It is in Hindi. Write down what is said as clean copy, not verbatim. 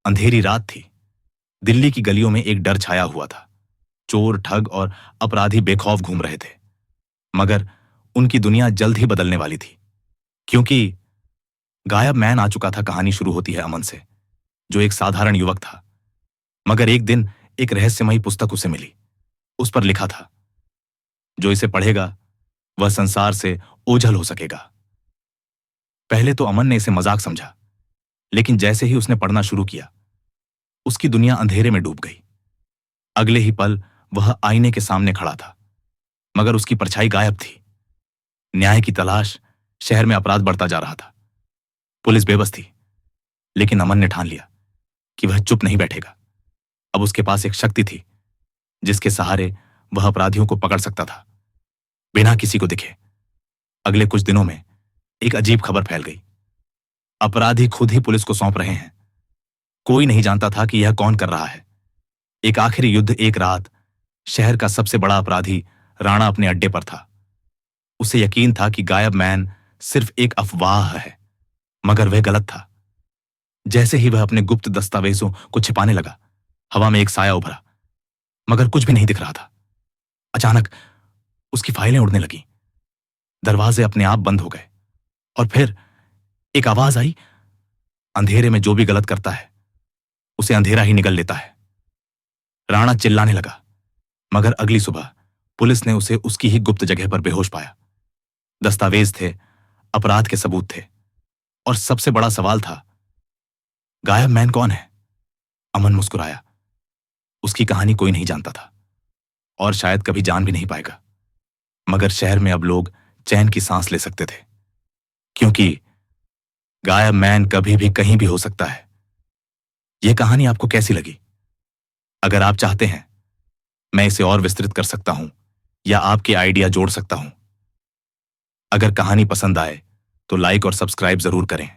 अंधेरी रात थी। दिल्ली की गलियों में एक डर छाया हुआ था। चोर, ठग और अपराधी बेखौफ घूम रहे थे। मगर उनकी दुनिया जल्द ही बदलने वाली थी, क्योंकि गायब मैन आ चुका था। कहानी शुरू होती है अमन से, जो एक साधारण युवक था। मगर एक दिन एक रहस्यमयी पुस्तक उसे मिली। उस पर लिखा था, जो इसे पढ़ेगा वह संसार से ओझल हो सकेगा। पहले तो अमन ने इसे मजाक समझा, लेकिन जैसे ही उसने पढ़ना शुरू किया, उसकी दुनिया अंधेरे में डूब गई। अगले ही पल वह आईने के सामने खड़ा था, मगर उसकी परछाई गायब थी। न्याय की तलाश, शहर में अपराध बढ़ता जा रहा था। पुलिस बेबस थी, लेकिन अमन ने ठान लिया कि वह चुप नहीं बैठेगा। अब उसके पास एक शक्ति थी, जिसके सहारे वह अपराधियों को पकड़ सकता था, बिना किसी को दिखे। अगले कुछ दिनों में एक अजीब खबर फैल गई। अपराधी खुद ही पुलिस को सौंप रहे हैं। कोई नहीं जानता था कि यह कौन कर रहा है। एक आखिरी युद्ध, एक रात। शहर का सबसे बड़ा अपराधी राणा अपने अड्डे पर था। उसे यकीन था कि गायब मैन सिर्फ एक अफवाह है, मगर वह गलत था। जैसे ही वह अपने गुप्त दस्तावेजों को छिपाने लगा, हवा में एक साया उभरा, मगर कुछ भी नहीं दिख रहा था। अचानक उसकी फाइलें उड़ने लगीं, दरवाजे अपने आप बंद हो गए, और फिर एक आवाज आई, अंधेरे में जो भी गलत करता है, उसे अंधेरा ही निगल लेता है। राणा चिल्लाने लगा, मगर अगली सुबह पुलिस ने उसे उसकी ही गुप्त जगह पर बेहोश पाया। दस्तावेज थे, अपराध के सबूत थे, और सबसे बड़ा सवाल था, गायब मैन कौन है? अमन मुस्कुराया। उसकी कहानी कोई नहीं जानता था, और शायद कभी जान भी नहीं पाएगा। मगर शहर में अब लोग चैन की सांस ले सकते थे, क्योंकि गायब मैन कभी भी कहीं भी हो सकता है। यह कहानी आपको कैसी लगी? अगर आप चाहते हैं, मैं इसे और विस्तृत कर सकता हूं, या आपके आइडिया जोड़ सकता हूं। अगर कहानी पसंद आए तो लाइक और सब्सक्राइब जरूर करें।